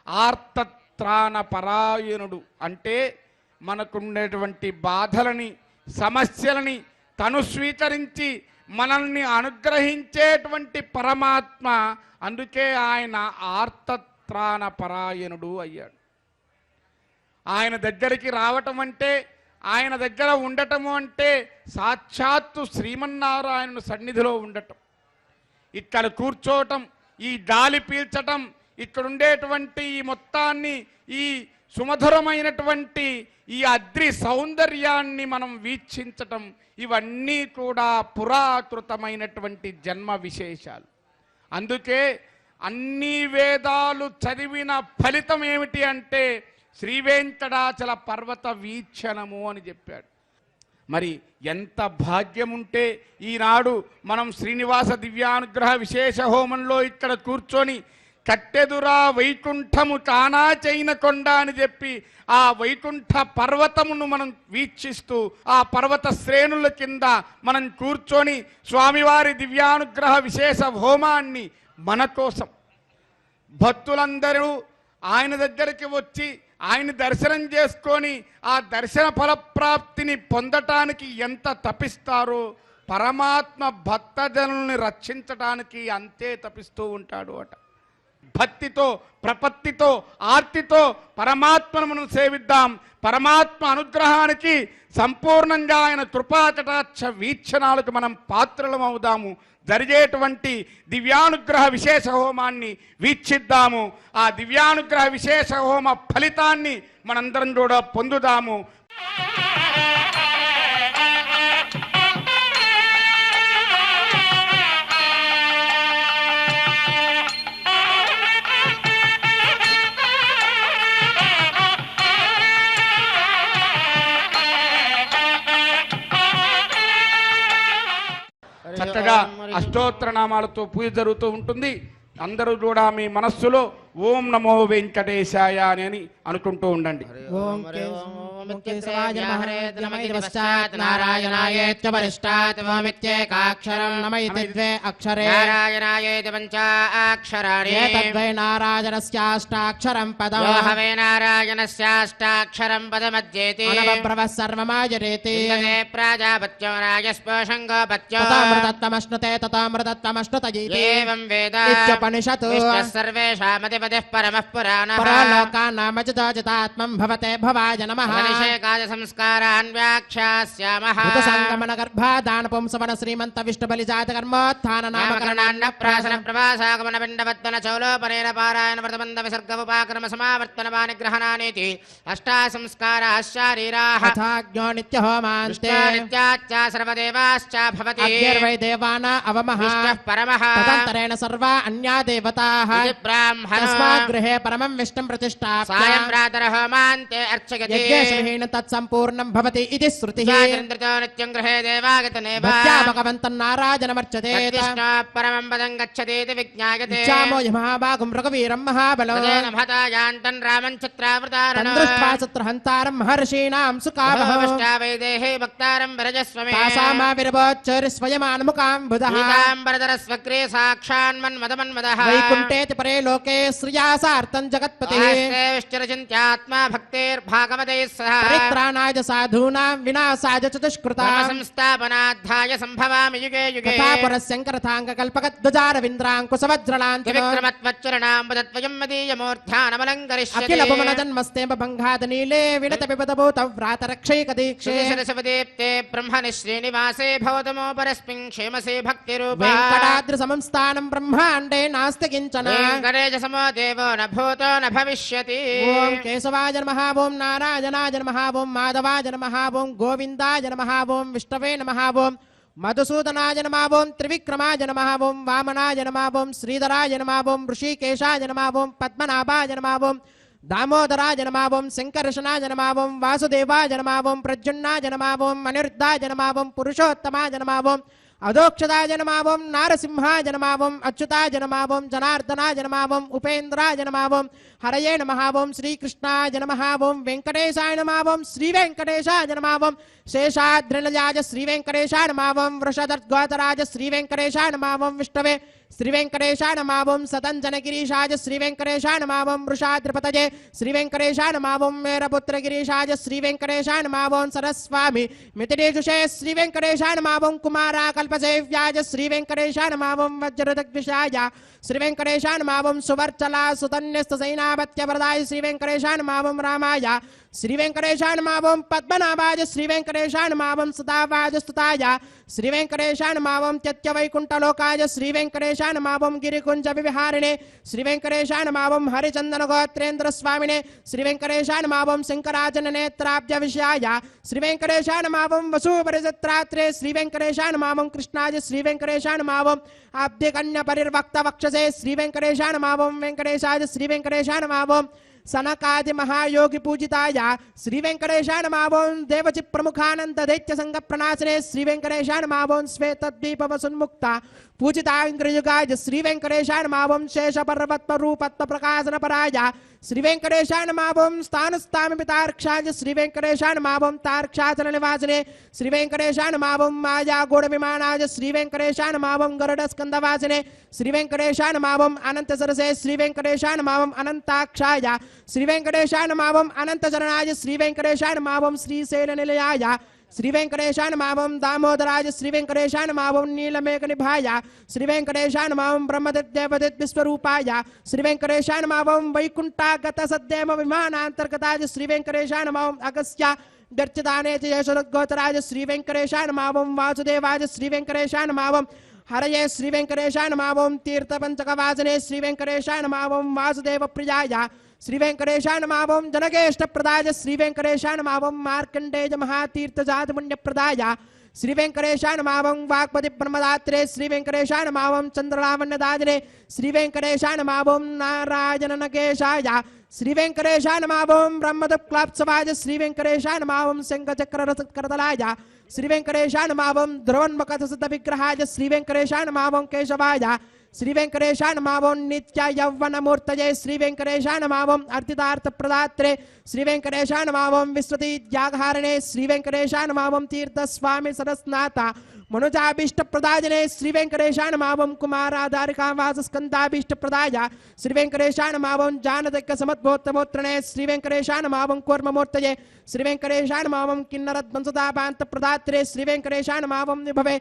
ఆర్తత్రాణ పరాయణుడు అంటే మనకుండేటువంటి బాధలని సమస్యలని తను స్వీకరించి మనల్ని అనుగ్రహించేటువంటి పరమాత్మ. అందుకే ఆయన ఆర్తత్రాణ పరాయణుడు అయ్యాడు. ఆయన దగ్గరికి రావటం అంటే, ఆయన దగ్గర ఉండటము అంటే సాక్షాత్తు శ్రీమన్నారాయణుని సన్నిధిలో ఉండటం, ఇక్కడ కూర్చోవటం, ఈ గాలి పీల్చటం, ఇక్కడ ఉండేటువంటి ఈ మొత్తాన్ని, ఈ సుమధురమైనటువంటి ఈ అద్రి సౌందర్యాన్ని మనం వీక్షించటం, ఇవన్నీ కూడా పురాకృతమైనటువంటి జన్మ విశేషాలు. అందుకే అన్ని వేదాలు చదివిన ఫలితం ఏమిటి అంటే శ్రీవేంకటాచల పర్వత వీక్షణము అని చెప్పాడు. మరి ఎంత భాగ్యముంటే ఈనాడు మనం శ్రీనివాస దివ్యానుగ్రహ విశేష హోమంలో ఇక్కడ కూర్చొని కట్టెదురా వైకుంఠము కానా చైన కొండ అని చెప్పి ఆ వైకుంఠ పర్వతమును మనం వీక్షిస్తూ ఆ పర్వత శ్రేణుల కింద మనం కూర్చొని స్వామివారి దివ్యానుగ్రహ విశేష హోమాన్ని మన కోసం భక్తులందరూ ఆయన దగ్గరికి వచ్చి ఆయన దర్శనం చేసుకొని ఆ దర్శన ఫలప్రాప్తిని పొందటానికి ఎంత తపిస్తారో పరమాత్మ భక్తజనుల్ని రక్షించటానికి అంతే తపిస్తూ ఉంటాడు అట. భక్తితో, ప్రపత్తితో, ఆర్తితో పరమాత్మను మనం సేవిద్దాం. పరమాత్మ అనుగ్రహానికి సంపూర్ణంగా ఆయన కృపాకటాక్ష వీక్షణాలకు మనం పాత్రలం అవుదాము. జరిగేటువంటి దివ్యానుగ్రహ విశేష హోమాన్ని వీక్షిద్దాము. ఆ దివ్యానుగ్రహ విశేష హోమ ఫలితాన్ని మనందరం కూడా పొందుదాము. చక్కగా అష్టోత్తర నామాలతో పూజ జరుగుతూ ఉంటుంది. అందరూ కూడా మీ మనస్సులో ఓం నమో వెంకటేశాయ అని అనుకుంటూ ఉండండి. ఓం కేశవాయ నమః నమ ఇతి పశ్చాత్ నారాయణాయేత్య పరిష్టాత్ ఓమిత్యేకాక్షరం నమ ఇతి ద్వే అక్షరే నారాయణాయేతి పంచాక్షరాణి ఏతద్వై నారాయణస్యాష్టాక్షరం పదం యో హవే నారాయణస్యాష్టాక్షరం పదమధ్యేతి అనవబ్రవః సర్వమాజరేతి ఇంద్రే ప్రాజాపత్యో రాజస్పోషం గోపత్యో తతామృతత్వమశ్నుతే తతామృతత్వమశ్నుతయీతి ఏవం వేద ఇత్యుపనిషత్ విష్ణుః సర్వేషామధిపతిః పరమః పురాణః పరలోకానామజితాజితాత్మం భవతే భవాయ నమః అభిషేకాయ సంస్కారాన్ వ్యాఖ్యాస్యామః సంగమన గర్భాదాన పుంసవన శ్రీమంత విష్ణు బలి జాత కర్మోత్థాన నామకరణాన్న ప్రాసన ప్రవాసాగమన పిండవత్తన చౌలోపనేన పారాయణ వ్రతబంధ విసర్గ ఉపాక్రమ సమావర్తన వానిగ్రహణానేతి అష్టా సంస్కారాః శారీరాః తథాజ్ఞో నిత్య హోమాంతే నిత్యాచ్చ సర్వదేవాశ్చ భవతి అగ్నిర్వై దేవానా అవమః విష్ణుః పరమః తదంతరేణ సర్వా అన్యా దేవతాః ఇది బ్రాహ్మణో తస్మాత్ గృహే పరమం విష్ణుం ప్రతిష్ఠాప్య సాయం ప్రాతర హోమాంతే అర్చయతి యజ్ఞేశేన తత్సంపూర్ణం భవతి ఇది శృతిః చంద్రతో నిత్యం గృహే దేవాగతనేవ భక్త్యా భగవంతం నారాయణమర్చతే విష్ణు పరమం పదం గచ్చతేతి విజ్ఞాయతే ఇచ్చామో మహాభాగం రఘువీరం మహాబలో తదేన మహతాయాంతం రామం చిత్రావృతారణో తందృష్ట్వా చిత్రహంతారం మహర్షీణాం సుకామః వైదేహే భక్తారం వరజస్వమే తాసామావిర్భోచ్చరి స్వయమాన్ముఖాం బుధః పీతాంబరధర స్వగ్రే సాక్షాన్మన్మదమన్మదః వైకుంఠేతి పరే లోకే శ్రియా సార్థం జగత్పతిః విష్టిరచింత్యాత్మా భక్తేర్భాగవతైః సహ పరిత్రాణాయ సాధూనాం వినాశాయ చ దుష్కృతాం సంస్థాపనార్థాయ సంభవామి యుగే యుగే తథాపురస్యంకరథాంగ కల్పకద్వజారవింద్రాంకుశవజ్రలాంఛనో విక్రమత్వచ్చరణాంబదత్వయం మదీయమూర్ధ్యానమలంకరిష్యతి అఖిల భువన జన్మస్తేమ భంగాద నీలే వినత పిబదభూత వ్రాత రక్షైక దీక్షే శివదేప్తే బ్రహ్మణి శ్రీనివాసే భవతమో పరస్మిన్ క్షేమసే భక్తిరూపా వెంకటాద్రి సంస్థానం బ్రహ్మాండే నాస్తి కించన వెంకటేశ సమో దేవో న భూతో న భవిష్యతి ఓం కేశవాయ నమః ఓం నారాయణాయ నమః ఓం మాధవాయ నమః ఓం గోవిందాయ నమః ఓం విష్ణవే నమః ఓం మధుసూదనాయ నమః ఓం త్రివిక్రమాయ నమః ఓం వామనాయ నమః ఓం శ్రీధరాయ నమః ఓం ఋషికేశాయ నమః ఓం పద్మనాభాయ నమః ఓం దామోదరాయ నమః ఓం శంకర్షణాయ నమః ఓం వాసుదేవాయ నమః ఓం ప్రద్యుమ్నాయ నమః ఓం అనిరుద్ధాయ నమః ఓం పురుషోత్తమాయ నమః ఓం అధోక్షదాయ నమః ఓం నారసింహాయ నమః ఓం అచ్యుతాయ నమః ఓం జనార్దనాయ నమః ఓం ఉపేంద్రాయ నమః ఓం హరయే నమః ఓం శ్రీకృష్ణాయ నమః ఓం వెంకటేశాయ నమః ఓం శ్రీ వెంకటేశాయ నమః ఓం శేషాద్రిలయాయ శ్రీ వెంకటేశాయ నమః ఓం వృషదర్గోతరాయ శ్రీ వెంకటేశాయ నమః ఓం విష్ణవే శ్రీ వెంకటేశాయ నమః ఓం సతంజనగిరీశాయ శ్రీ వెంకటేశాయ నమః ఓం వృషాద్రిపతయే శ్రీ వెంకటేశాయ నమః ఓం మేరపుత్రగిరీశాయ శ్రీ వెంకటేశాయ నమః ఓం సరస్వామి మితిరేషుషే శ్రీ వెంకటేశాయ నమః ఓం కుమారాకల్పసేవ్యాయ శ్రీ వెంకటేశాయ నమః ఓం వజ్రదగ్విషాయ శ్రీ వెంకటేశాయ నమః ఓం సువర్చలా సుతన్యస్త సైనాపత్యవరదాయ శ్రీ వెంకటేశాయ నమః ఓం రామాయ శ్రీ వెంకటేశాయ నమః ఓం పద్మనాభాయ శ్రీ వెంకటేశాయ నమః ఓం సదావాయ స్తుతాయ శ్రీ వెంకటేశాయ నమః ఓం త్యత్యవైకుంఠలోకాయ శ్రీ వెంకటేశాయ నమః ఓం గిరికుంజ విహారిణే శ్రీ వెంకటేశాయ నమః ఓం హరిచందన గోత్రేంద్ర స్వామినే శ్రీ వెంకటేశాయ నమః ఓం శంకరాజన నేత్రాబ్జ విషయాయ శ్రీ వెంకటేశాయ నమః ఓం వసూపరిజత్రాత్రే శ్రీ వెంకటేశాయ నమః ఓం కృష్ణాయ శ్రీ వెంకటేశాయ నమః ఓం అబ్ధికన్య పరిర్వక్త వక్షసే శ్రీ వెంకటేశాయ నమః ఓం వెంకటేశాయ శ్రీ వెంకటేశాయ నమః ఓం సనకాది మహాయోగి పూజితాయ శ్రీ వెంకటేశాయ నమః ఓం దేవచి ప్రముఖానంద దైత్య సంగ ప్రణాశనే శ్రీ వెంకటేశాయ నమః ఓం శ్వేతద్వీప వసున్ముక్త పూజితాంగ్రయుగాయ శ్రీ వెంకటేశాయ నమః ఓం శేష పర్వత రూపత్వ ప్రకాశన పరాయ శ్రీ వెంకటేశాయ నమః ఓం స్థానస్థామి పితార్క్షాయ శ్రీ వెంకటేశాయ నమః ఓం తార్క్షాచల నివాసినే శ్రీ వెంకటేశాయ నమః ఓం మాయా గోడ విమానాయ శ్రీ వెంకటేశాయ నమః ఓం గరుడ స్కంద వాసినే శ్రీ వెంకటేశాయ నమః ఓం అనంత సరసే శ్రీ వెంకటేశాయ నమః ఓం అనంతాక్షాయ శ్రీ వెంకటేశాయ నమః ఓం అనంత చరణాయ శ్రీ వెంకటేశాయ నమః ఓం శ్రీశైల నిలయాయ శ్రీ వెంకటేశాయ నమః ఓం దామోదరాయ శ్రీ వెంకటేశాయ నమః ఓం నీలమేఘ నిభాయ శ్రీ వెంకటేశాయ నమః ఓం బ్రహ్మదేవదేవ విశ్వరూపాయ శ్రీ వెంకటేశాయ నమః ఓం వైకుంఠాగత సద్దేవ విమానాంతర్గతాయ శ్రీ వెంకటేశాయ నమః ఓం అగస్త్య గర్చదానే యశోగోచరాయ శ్రీ వెంకటేశాయ నమః ఓం వాసుదేవాయ శ్రీ వెంకటేశాయ నమః ఓం హరయే శ్రీ వెంకటేశాయ నమః ఓం తీర్థపంచకవాసనే శ్రీ వెంకటేశాయ నమః ఓం వాసుదేవ ప్రియాయ శ్రీ వెంకటేశాయ నమః ఓం జనకేష్టప్రదాయ శ్రీ వెంకటేశాయ నమః ఓం మార్కండేయ మహాతీర్థజాత పుణ్యప్రదాయ శ్రీ వెంకటేశాయ నమః ఓం వాగ్పతి బ్రహ్మదాత్రే శ్రీ వెంకటేశాయ నమః ఓం చంద్రలావణ్యదాదినే శ్రీ వెంకటేశాయ నమః ఓం నారాయణ నకేశాయ శ్రీ వెంకటేశాయ నమః ఓం బ్రహ్మదక్లాప్సవాయ శ్రీ వెంకటేశాయ నమః ఓం శంఖచక్రరథకరతలాయ శ్రీ వెంకటేశాయ నమః ఓం ధ్రువన్మకథసిద్ధ విగ్రహాయ శ్రీ వెంకటేశాయ నమః ఓం కేశవాయ శ్రీ వెంకటేశాయ నమః ఓం నిత్య యౌవనమూర్తయే శ్రీ వెంకటేశాయ నమః ఓం అర్ధితార్థ ప్రదాత్రే శ్రీ వెంకటేశాయ నమః ఓం విశ్రుతి త్యాగహారణే శ్రీ వెంకటేశాయ నమః ఓం తీర్థస్వామి సరస్నాథ మనుజాభీష్ట ప్రదాయనే శ్రీ వెంకటేశాయ నమః ఓం కుమారాధారికావాస స్కందాభీష్ట ప్రదాయ శ్రీ వెంకటేశాయ నమః ఓం జానదగ్గ సమద్భోత్తమోత్రణే శ్రీ వెంకటేశాయ నమః ఓం కూర్మమూర్తయే శ్రీ వెంకటేశాయ నమః ఓం కిన్నరద్వంసదాపాంత ప్రదాత్రే శ్రీ వెంకటేశాయ నమః ఓం విభవే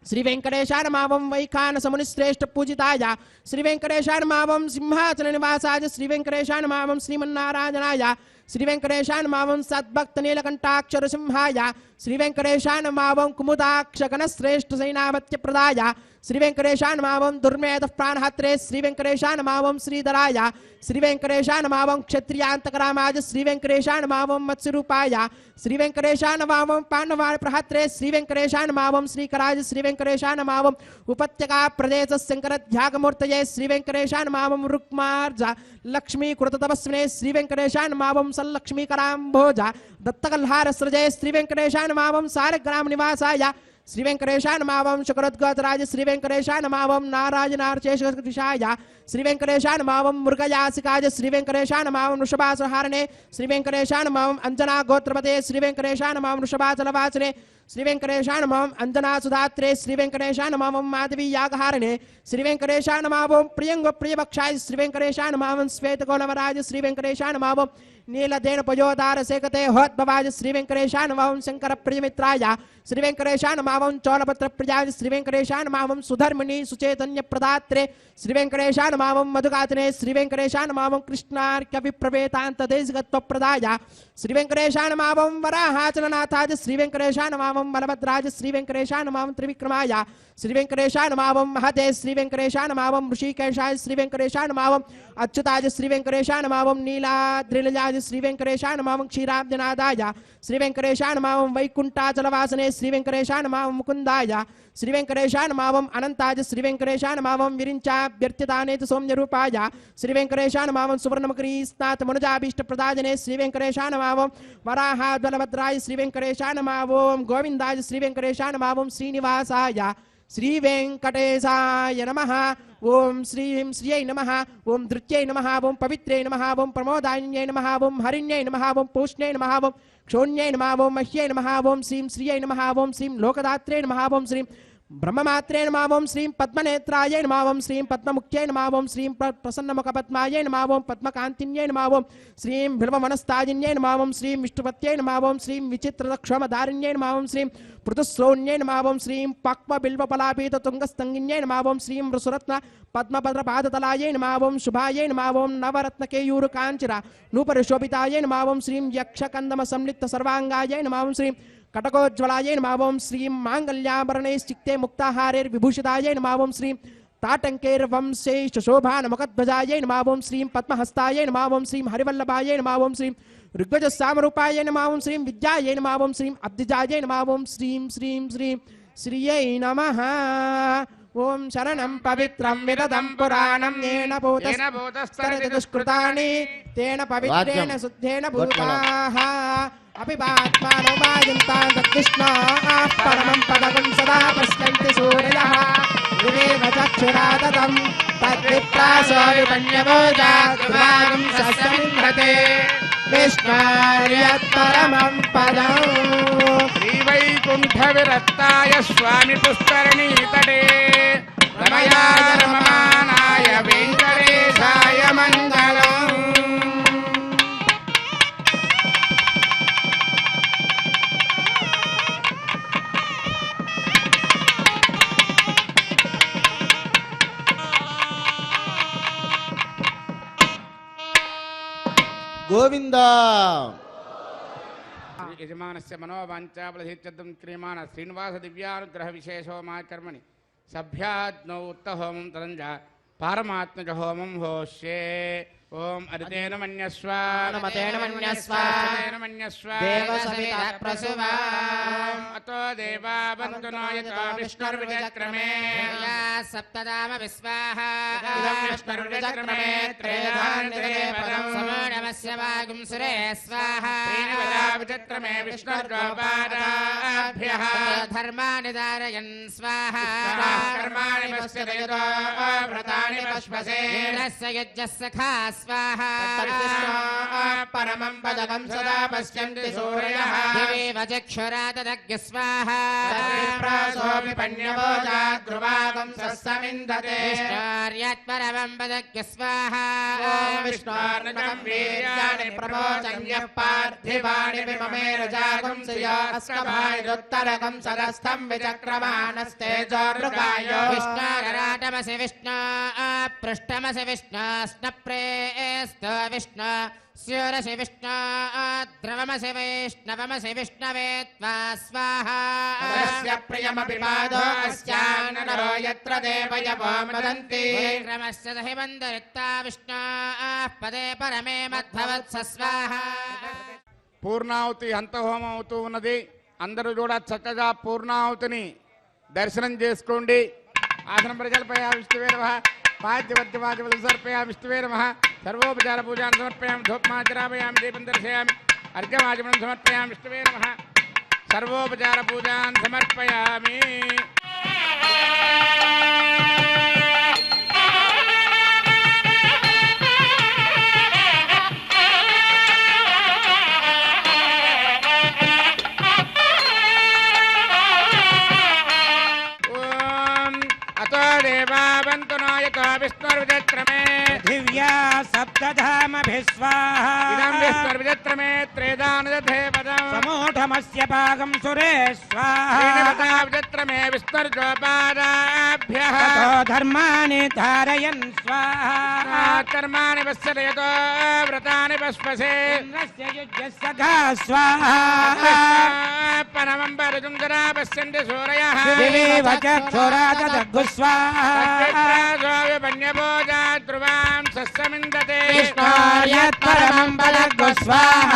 శ్రీ వెంకటేశాయ నమః ఓం వైఖానస మునిశ్రేష్ఠ పూజితాయ శ్రీ వెంకటేశాయ నమః ఓం సింహాచల నివాసాయ శ్రీ వెంకటేశాయ నమః ఓం శ్రీమన్నారాయణాయ శ్రీ వెంకటేశాయ నమః ఓం సద్భక్త నీలకంఠాక్షర సింహాయ శ్రీ వెంకటేశాయ నమః ఓం కుముదాక్ష గణశ్రేష్ఠ సైనావత్య ప్రదాయ శ్రీ వెంకటేశాయ నమః ఓం దుర్మేధ ప్రాణహత్రే శ్రీ వెంకటేశాయ నమః ఓం శ్రీధరాయ శ్రీ వెంకటేశాయ నమః ఓం క్షత్రియాంతకరామాయ శ్రీ వెంకటేశాయ నమః ఓం మత్స్యరూపాయ శ్రీ వెంకటేశాయ నమః ఓం పాండవాయ ప్రహత్రే శ్రీ వెంకటేశాయ నమః ఓం శ్రీకరాయ శ్రీ వెంకటేశాయ నమః ఓం ఉపత్యకా ప్రదేశ శంకర ధ్యాగమూర్తయే శ్రీ వెంకటేశాయ నమః ఓం రుక్మార్జ లక్ష్మీ కృత తపస్వినే శ్రీ వెంకటేశాయ నమః ఓం సల్లక్ష్మీకరాంభోజ దత్తకల్హార సృజయ శ్రీ వెంకటేశాయ నమః ఓం సారగ్రామ నివాసాయ శ్రీ వెంకటేశాయ నమః ఓం శుకరోద్గోతరాయ శ్రీ వెంకటేశాయ నమః ఓం నారాయణార్చేషాయ శ్రీ వెంకటేశాయ నమః ఓం మృగయాసికాయ శ్రీ వెంకటేశాయ నమః ఓం వృషభాసహారణే శ్రీ వెంకటేశాయ నమః ఓం అంజనా గోత్రపతే శ్రీ వెంకటేశాయ నమః ఓం వృషభాచలవాసనే శ్రీ వెంకటేశాయ నమః ఓం అంజనా సుధాత్రే శ్రీ వెంకటేశాయ నమః ఓం మాధవీ యాగహారణే శ్రీ వెంకటేశాయ నమః ఓం ప్రియంగ ప్రియభక్షాయ శ్రీ వెంకటేశాయ నమః ఓం శ్వేతగోళవరాజ శ్రీ వెంకటేశాయ నమః ఓం నీలదేన పయోదార సేకతే హోద్భవాయ శ్రీ వెంకటేశాయ నమః ఓం శంకర ప్రియమిత్రాయ శ్రీ వెంకటేశాయ నమః ఓం చోళపత్ర ప్రియాయ శ్రీ వెంకటేశాయ నమః ఓం సుధర్మిణి సుచైతన్య ప్రదాత్రే శ్రీ వెంకటేశాయ నమః ఓం మధుగాతనే శ్రీ వెంకటేశాయ నమః ఓం కృష్ణార్కవిప్రవేతాంత దేశగత్వ ప్రదాయ శ్రీ వెంకటేశాయ నమః ఓం వరాహాచలనాథాయ శ్రీ వెంకటేశాయ నమః ఓం బలభద్రాయ శ్రీ వెంకటేశాయ నమః ఓం త్రివిక్రమాయ శ్రీ వెంకటేశాయ నమః ఓం మహతే శ్రీ వెంకటేశాయ నమః ఓం ఋషికేశాయ శ్రీ వెంకటేశాయ నమః ఓం అచ్యుతాయ శ్రీ వెంకటేశాయ నమః ఓం నీలాద్రిలయాయ శ్రీ వెంకటేశాయ నమః ఓం క్షీరాబ్జనాదాయ శ్రీ వెంకటేశాయ నమః ఓం వైకుంఠాచలవాసనే శ్రీ వెంకటేశాయ నమః ఓం ముకుందాయ శ్రీ వెంకటేశాయ నమః ఓం అనంతాయ శ్రీ వెంకటేశాయ నమః ఓం విరించాభ్యర్థితానేతు సౌమ్యరూపాయ శ్రీ వెంకటేశాయ నమః ఓం సువర్ణముఖరీ స్నాత మనుజాభీష్ట ప్రదాయనే శ్రీ వెంకటేశాయ నమః ఓం వరాహాద్వలభద్రాయ శ్రీ వెంకటేశాయ నమః ఓం గోవిందాయ శ్రీ వెంకటేశాయ నమః ఓం శ్రీనివాసాయ శ్రీ వెంకటేశాయ నమః ఓం శ్రీం శ్రీయై నమః ఓం ధృత్యై నమః ఓం పవిత్రై నమః ఓం ప్రమోదాన్యై నమః ఓం హరిణ్యై నమః ఓం పూష్ణై నమః ఓం క్షోణ్యై నమః ఓం మహ్యై నమః ఓం శ్రీం శ్రీయై నమః ఓం శ్రీం లోకదాత్రే నమః ఓం శ్రీం బ్రహ్మమాత్రే నమః ఓం శ్రీం పద్మనేత్రాయ నమః ఓం శ్రీం పద్మముఖ్యై నమః ఓం శ్రీం ప్రసన్నముఖపద్మాయ నమః ఓం పద్మకాంతిన్యై నమః ఓం శ్రీం బిల్వమనస్తాజిన్యై నమః ఓం శ్రీం విష్ణుపత్యై నమః ఓం శ్రీం విచిత్రక్షోమధారిణ్యై నమః ఓం శ్రీం పృథుశ్రోణ్యై నమః ఓం శ్రీం పక్వ బిల్వపలాపీత తుంగస్తంగిన్యై నమః ఓం శ్రీం వృసురత్న పద్మభద్రపాదతలాయై నమః ఓం శుభాయై నమః ఓం నవరత్నకేయూరు కాంచిర నూపరిశోభితాయై నమః ఓం శ్రీం యక్షకందమ సంలిప్త సర్వాంగాయై నమః ఓం శ్రీం కటకోజ్వలాయై నమః ఓం శ్రీం మాంగళ్యాభరణైశ్చిక్తే ముక్తాహారైర్విభూషితాయై నమః ఓం శ్రీం తాటంకైర్వంశైశ్చ శోభానముఖధ్వజాయై నమః ఓం శ్రీం పద్మహస్తాయై నమః ఓం శ్రీం హరివల్లభాయై నమః ఓం శ్రీం ఋగ్వజసామరూపాయై నమః ఓం శ్రీం విద్యాయై నమః ఓం శ్రీం అబ్దిజాయై నమః ఓం శ్రీం శ్రీం శ్రీం శ్రియై నమః ఓం శరణం పవిత్రం విదదం పురాణం ఏన భూతస్తరతి దుష్కృతాని తేన పవిత్రేణ శుద్ధేన భూతాః అపిపాత్మానో వాయంతాం తత్కృష్ణాః పరమం పదకం సదా పశ్యంతి సూరయః వివేక చక్షురాదతం తద్విప్రాసో విపణ్యవోజాగృవాగం సస్యమింద్రతే విష్ణార్యత్పరమం పదం శ్రీవైకుంఠ విరక్తాయ స్వామి పుష్కరణీతటే రమయా రమమానాయ వెంకటేశాయ మంగళం. గోవింద యజమానస్య మనోవాంఛాఫలసిద్ధ్యర్థం క్రియమాణ శ్రీనివాస దివ్యానుగ్రహ విశేషో మా కర్మణి సభ్యాజ్ఞౌ ఉత్తహోమం తదంజ పారమాత్మజ హోమం హోష్యే. ఓం అరితేన మన్యస్వ నమతేన మన్యస్వ మన్యస్వ దేవసవితా ప్రసువా అతో దేవా బంధునో యతో విష్ణుర్విచక్రమే సప్తదామ విశ్వాహ ఇదం విష్ణుర్విచక్రమే త్రేధాన్యతే పదం సమోఢమస్య వాగుం సురే స్వాహ విచక్రమే విష్ణుర్గోపాదాభ్యః ధర్మాని ధారయన్ స్వాహ కర్మాణి పశ్యతే యతో వ్రతాని పశ్వసే ఇంద్రస్య యజ్ఞస్య ఖా స్వాహ పరమం పదకం సదా పశ్యంతి సూర్యః దివేవ చక్షురాదగ్య స్వాహ తద్విప్రాసో విపణ్యవోజాగృవాగం సస్యమింద్రతే విష్ణార్యత్పరమం పదగ్య స్వాహ ఓం విష్ణార్నకం వీర్యాణి ప్రమోచన్యః పార్థివాణి విమమేరజాగం శ్రియాస్కభాయుత్తరకం సదస్థం విచక్రమాణస్తేజోర్గాయో విష్ణారాటమసి విష్ణు పృష్టమసి విష్ణు స్నప్రేస్త విష్ణు స్యూరసి విష్ణు ద్రవమసి వైష్ణవమసి విష్ణవే త్వా స్వాహా తస్య ప్రియమపి పాదో అస్యాన్నరో యత్ర దేవయవో మదంతి క్రమస్య దహిమందరిత్తా విష్ణు పదే పరమే మద్భవత్స స్వాహా. పూర్ణాహుతి హంతహోమం అవుతూ ఉన్నది. అందరూ కూడా చక్కగా పూర్ణాహుతిని దర్శనం చేసుకోండి. ఆసనం ప్రజల్పయ విష్ణువే నమః పాద్యవర్జవాజవలు సమర్పయ విష్ణువే నమః సర్వోపచార పూజాన్ సమర్పయామి ధూపమాచరామయామి దీపం దర్శయామి అర్ఘ్యమాచమనం సమర్పయామి విష్ణువే నమః సర్వోపచార పూజాన్ సమర్పయామి. అతో దేవా బంతునో యతో విష్ణుర్విచక్రమే దివ్యా సప్తధామభిస్వాహ ఇదం విష్ణుర్విచక్రమే త్రేధానుదధే పదం సమూఢమస్య భాగం సురే స్వాహ శ్రీనివతా విచక్రమే విష్ణుర్గోపాదాభ్యః తతో ధర్మాని ధారయన్ స్వాహ కర్మాణి పశ్యతే యతో వ్రతాని పశ్వసే ఇంద్రస్య యుజ్యస్య ఘా స్వాహ పరమం పరజుంజరా పశ్యంతి సూరయః దివేవ చక్షురాదగ్గు స్వాహ విపణ్యభోజా ధ్రువాం సస్యమిందతే విష్ణార్యత్పరమం పదగ్గు స్వాహ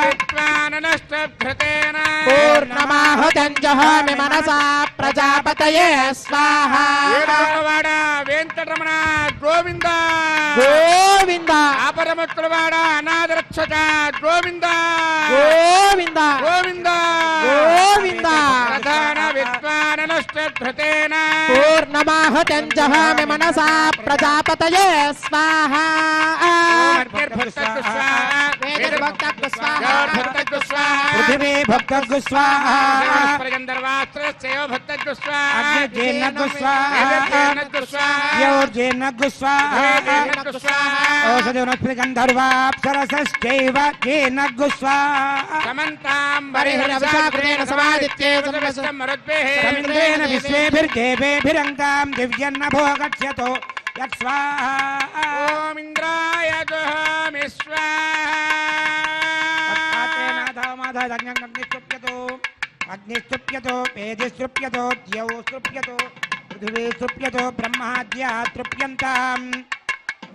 విద్వాననష్టభృతేన పూర్ణమాహుతం జహామి మనసా ప్రజాపతయే స్వాహ ఏడవవాడ వెంకటరమణ గోవింద గోవింద ఆపరమత్రువాడ అనాథరక్షక గోవింద గోవింద గోవింద గోవింద ప్రధాన విద్వాననష్టభృతేన పూర్ణమాహుతం జహామి మనసా ప్రజాపతయే స్వాహ వేదర్భక్తకు స్వాహ పృథివీ భక్తగ్గు స్వాహ భక్తగ్గు అగ్నిర్జేన్నగ్గు స్వాహ యోర్జేన్నగ్గు స్వాహ ఓషధి వనస్పతి గంధర్వాప్సరసశ్చైవ జేన్నగ్గు స్వాహ పరిహృదవశాకృతేన సమాదిత్యే సమింద్రేణ విశ్వేభిర్దేవేభిరంగాం దివ్యన్నభో గచ్చతో యత్ స్వాహ ఓం ఇంద్రాయ జహామి అగ్నిస్తృప్యతో వేదిస్తృప్యతో ద్యౌ స్తృప్యతో పృథివీ స్తృప్యతో బ్రహ్మాద్యా తృప్యంతాం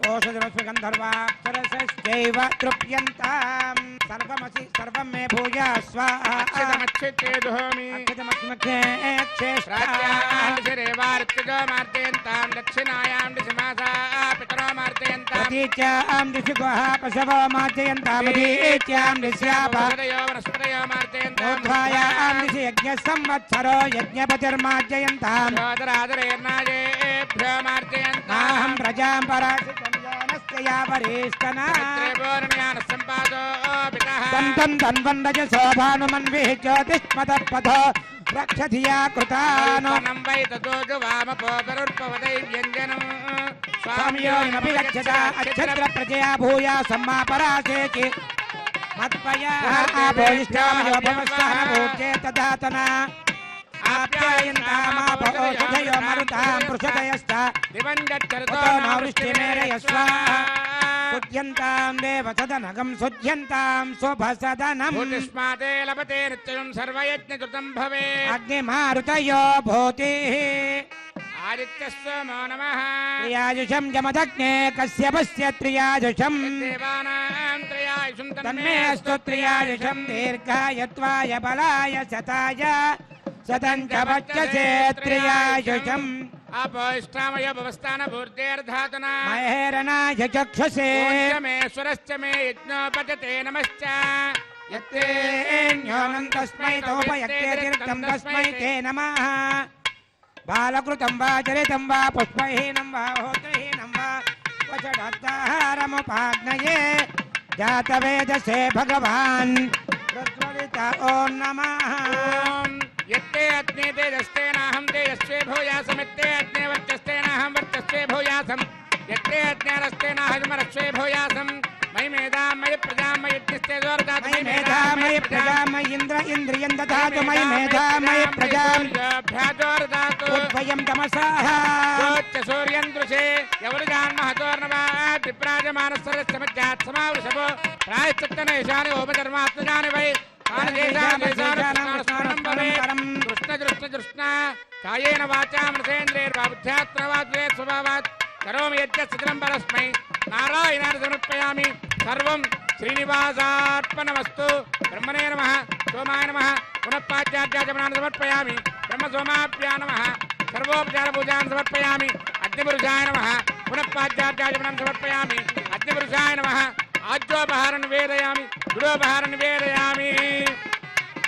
ఓషధి గంధర్వాప్సరసశ్చైవ తృప్యంతాం सर्वमसि सर्वं मे भूयास्व अक्षतमक्षित्ये दुहोमि अक्षतमक्षे प्राच्यां मार्जयन्तां दक्षिणायां दिशमासा पितरो मार्जयन्तां प्रतीच्यां दिशि गुहा पशवो मार्जयन्तां मदीच्यां दिश्यापा वनस्पतयो मार्जयन्तां ऊर्ध्वायां दिशि यज्ञसंवत्सरो यज्ञपतिर्मार्जयन्तां आदरादरेर्नायेभ्यो मार्जयन्तां नाहं प्रजां परासितं यानस्य या वरिष्ठना तं तन्वन्दजसो भानुमन्विः ज्योतिष्मतः पथो रक्षधिया कृतानो स्वामियोऽपि गच्छता अच्छत्र प्रजया भूया सम्मा परासेचि मत्पया आभोष्टामयो भवस्सह भूज्ये तदातना आप्यायन्तामापौषधयो मरुतां पृषदयश्च नो वृष्टिमेरयस्व सुध्यन्तां देवसदनगं सुध्यन्तां शुभसदनम् भूतिष्माते लभते नित्यं सर्वयज्ञकृतं भवेत् अग्निमारुतयो भूतिः आदित्यस्वमो नमः त्रियायुषं जमदग्ने कश्यपस्य त्रियायुषम् देवानां त्रयायुषं तन्मे अस्तु त्रियायुषं दीर्घायत्वाय बलाय शताय शतं च वच्चसे त्रियायुषम् अपोष्टामय भवस्थान भूर्तेर्धातुना महेरणाय चक्षुषे मेश्वरश्च मे यज्ञोपजते नमश्च यत्तेऽन्योनं तस्मै तोपयत्तेऽतिरिक्तं तस्मै ते नमः बालकृतं वा चरितं वा पुष्पहीनं वा होत्रहीनं वा क्वचडात्ताहारमुपाग्नये जातवेदसे भगवान् प्रज्वलित ॐ नमः यत्ते अग्ने तेजस्तेनाहं तेजस्वे भूयासमित्ते अग्ने वर्चस्तेनाहं वर्चस्वे भूयासं यत्ते अग्नेरस्तेनाहमरस्वे भूयासं मयि मेधां मयि प्रजां मयि यज्ञस्ते जोर्दातु मयि मेधां मयि प्रजां मयि इन्द्र इन्द्रियं ददातु मयि मेधां मयि प्रजां भ्याजोर्दातु उद्भयं तमसः जोच्च सूर्यं दृशे यवरुजान् महतोर्नवात् विप्राजमानस्सरस्य मज्जात् समावृषभो प्रायश्चित्तनेशानि ओपधर्मात्मजानि वै कृष्ण कायेन वाचा मृतेन्द्रेर्वा बुद्ध्यात्मवाद्वे स्वभावात् करोमि यज्ञस्थिरं परस्मै नारायणाय समर्पयामि सर्वं श्रीनिवासार्पणमस्तु ब्रह्मणे नमः सोमाय नमः पुनः पाद्यार्घ्याचमनान् समर्पयामि ब्रह्मसोमाभ्यां नमः सर्वोपचारपूजान् समर्पयामि अग्निपुरुषाय नमः पुनः पाद्यार्घ्याचमनान् समर्पयामि अग्निपुरुषाय नमः आज्योपहारं निवेदयामि गुरोपहारं निवेदयामि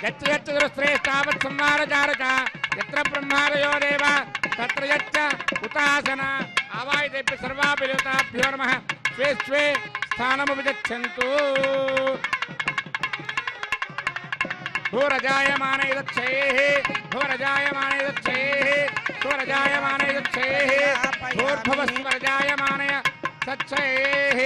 यच्च यच्च दुरश्रेष्ठावत् संहारचारक यत्र ब्रह्मादयो देव तत्र यच्च उतासन आवाहितेभ्यः सर्वाभ्यो देवताभ्यो नमः स्वे स्वे स्थानमुपगच्छन्तु भूरजायमाने दक्षैः भूरजायमाने दक्षैः भूरजायमाने दक्षैः भूर्भुवस्वरजायमानय सच्छैः